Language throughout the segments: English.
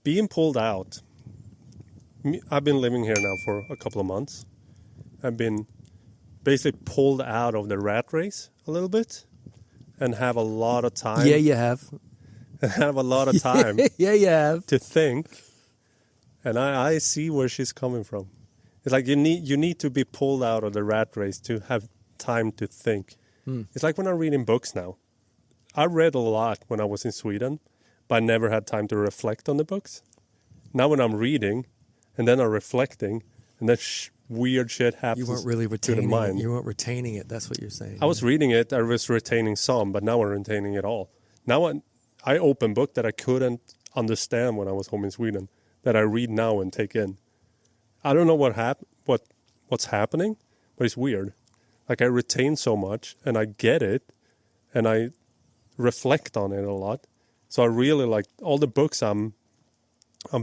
being pulled out. I've been living here now for a couple of months. I've been basically pulled out of the rat race a little bit and have a lot of time. Yeah, you have. And have a lot of time Yeah, you have. to think. And I see where she's coming from. It's like you need to be pulled out of the rat race to have time to think. It's like when I'm reading books now. I read a lot when I was in Sweden, but I never had time to reflect on the books. Now when I'm reading, and then I'm reflecting, and then weird shit happens. You weren't really to the retaining it. mind. You weren't retaining it. That's what you're saying. I was reading it. I was retaining some, but now I'm retaining it all. Now I open book that I couldn't understand when I was home in Sweden, that I read now and take in. I don't know what's happening, but it's weird. Like I retain so much, and I get it, and I reflect on it a lot. So I really like all the books I'm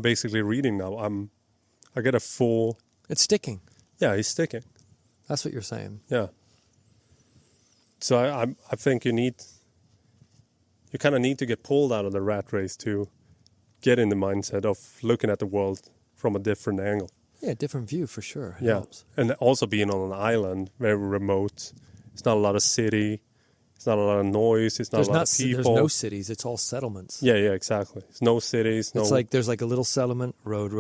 basically reading now. I get a full. It's sticking. Yeah, it's sticking. That's what you're saying. Yeah. So I think you kind of need to get pulled out of the rat race to get in the mindset of looking at the world from a different angle. Yeah, different view for sure. It Yeah, helps. and also being on an island, very remote. It's not a lot of city. It's not a lot of noise. It's not a lot of people. There's no cities. It's all settlements. Yeah, exactly. It's no cities. No. It's like there's like a little settlement, road.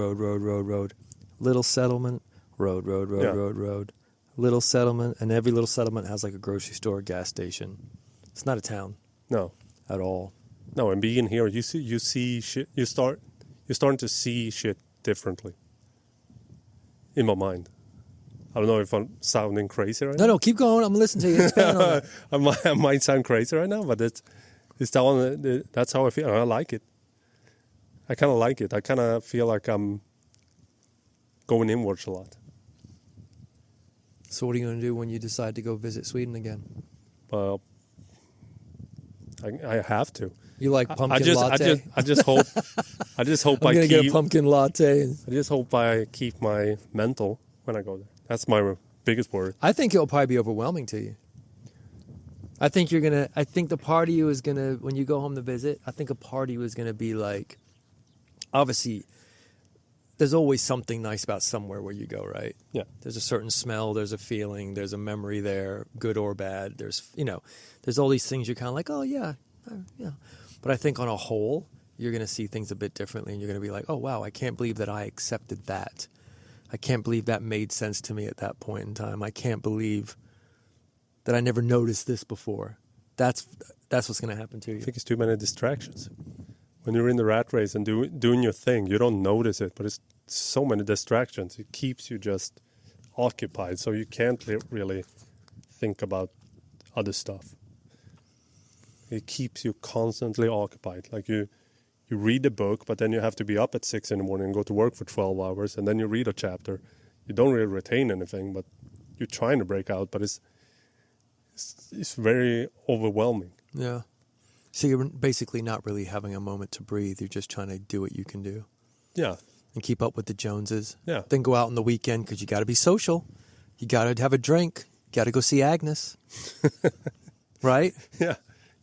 Little settlement, road. Yeah. Road. Little settlement, and every little settlement has like a grocery store, gas station. It's not a town No, at all. no. And being here, you see shit. You're starting to see shit differently. In my mind, I don't know if I'm sounding crazy right now. No, keep going. I'm listening to you. Expand on that. I might sound crazy right now, but that's how I feel. And I like it. I kind of like it. I kind of feel like I'm going inwards a lot. So what are you going to do when you decide to go visit Sweden again? Well, I have to. You like pumpkin latte? I just hope. I just hope I'm I going to keep. get a pumpkin latte. I just hope I keep my mental when I go there. That's my biggest worry. I think it'll probably be overwhelming to you. I think the part of you is going to, when you go home to visit, I think a part of you is going to be like, obviously, there's always something nice about somewhere where you go, right? Yeah. There's a certain smell, there's a feeling, there's a memory there, good or bad. There's all these things you're kind of like, oh, yeah. But I think on a whole, you're going to see things a bit differently, and you're going to be like, oh, wow, I can't believe that I accepted that. I can't believe that made sense to me at that point in time. I can't believe that I never noticed this before. That's what's going to happen to you. I think it's too many distractions. When you're in the rat race and doing your thing, you don't notice it, but it's so many distractions. It keeps you just occupied, so you can't really think about other stuff. It keeps you constantly occupied. Like you read a book, but then you have to be up at 6 a.m. and go to work for 12 hours, and then you read a chapter. You don't really retain anything, but you're trying to break out, but it's very overwhelming. Yeah. So you're basically not really having a moment to breathe. You're just trying to do what you can do. Yeah. And keep up with the Joneses. Yeah. Then go out on the weekend because you got to be social. You got to have a drink. You got to go see Agnes. Right? Yeah.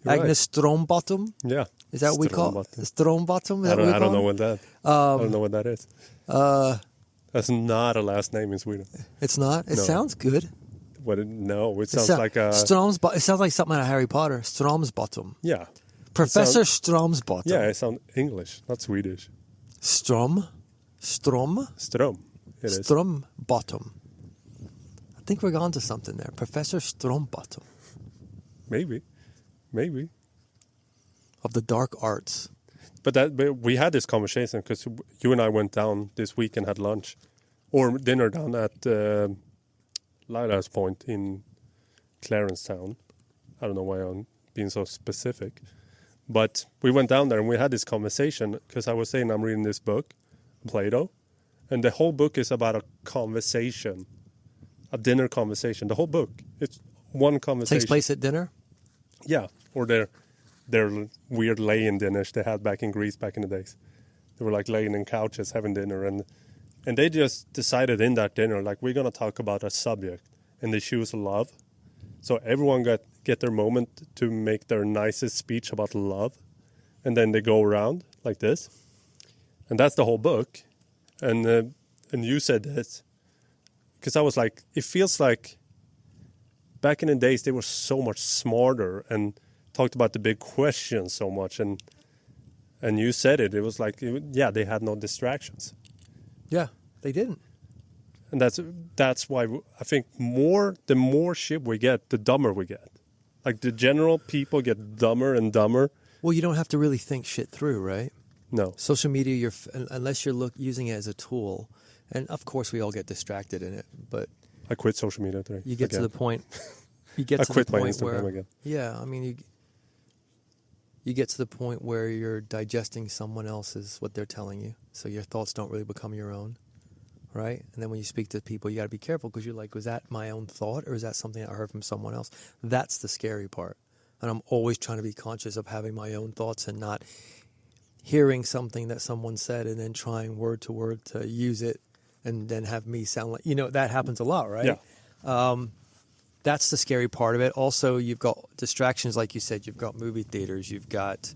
Agnes Strömbottom. Yeah. Is that what we call it? Strömbottom? I don't know what that. I don't know what that is. That's not a last name in Sweden. It's not. It No. sounds good. It sounds like a. It sounds like something out of Harry Potter. Strömsbottom. Yeah. Professor Strömsbottom. Yeah, it sounds English, not Swedish. Strom. Ström. It is. Strömbottom. I think we're on to something there. Professor Strömbottom. Maybe. Of the dark arts. But we had this conversation because you and I went down this week and had lunch or dinner down at Lila's Point in Clarencetown. I don't know why I'm being so specific. But we went down there and we had this conversation because I was saying I'm reading this book, Plato, and the whole book is about a conversation, a dinner conversation. The whole book, it's one conversation. Takes place at dinner? Yeah, or their weird lay-in dinners they had back in Greece back in the days. They were like laying in couches having dinner, and they just decided in that dinner, like, we're going to talk about a subject, and they choose love. So everyone get their moment to make their nicest speech about love, and then they go around like this. And that's the whole book. And you said this because I was like, it feels like back in the days they were so much smarter and talked about the big questions so much. And you said it. It was like, yeah, they had no distractions. Yeah, they didn't. And that's why I think the more shit we get, the dumber we get. Like the general people get dumber and dumber. Well, you don't have to really think shit through, right? No. Social media, unless you're using it as a tool, and of course we all get distracted in it, but I quit social media today. you get again. to the point. You get I to quit the my point Instagram where, again. yeah, I mean, you get to the point where you're digesting someone else's what they're telling you, so your thoughts don't really become your own, right? And then when you speak to people, you got to be careful because you're like, was that my own thought or is that something I heard from someone else? That's the scary part. And I'm always trying to be conscious of having my own thoughts and not hearing something that someone said and then trying word to word to use it and then have me sound like, that happens a lot, right? Yeah. That's the scary part of it. Also, you've got distractions, like you said. You've got movie theaters. You've got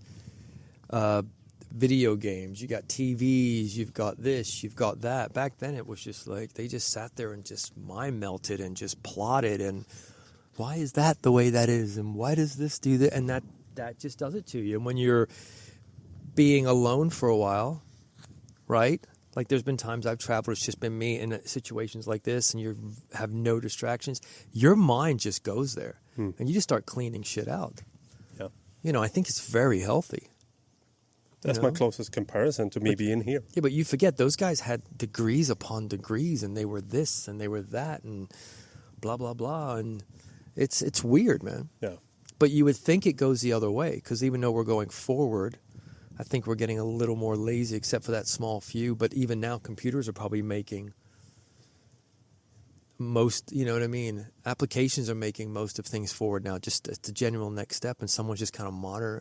video games. You got TVs. You've got this. You've got that. Back then, it was just like they just sat there and just mind melted and just plotted. And why is that the way that is? And why does this do that? And that just does it to you. And when you're being alone for a while, right? Like there's been times I've traveled, it's just been me in situations like this and you have no distractions. Your mind just goes there and you just start cleaning shit out. Yeah. I think it's very healthy. That's my closest comparison to me being here. Yeah, but you forget those guys had degrees upon degrees and they were this and they were that and blah, blah, blah. And it's weird, man. Yeah. But you would think it goes the other way because even though we're going forward, I think we're getting a little more lazy except for that small few. But even now, computers are probably making most, you know what I mean? Applications are making most of things forward now. Just it's the general next step and someone's just kind of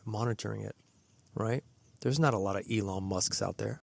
monitoring it, right? There's not a lot of Elon Musks out there.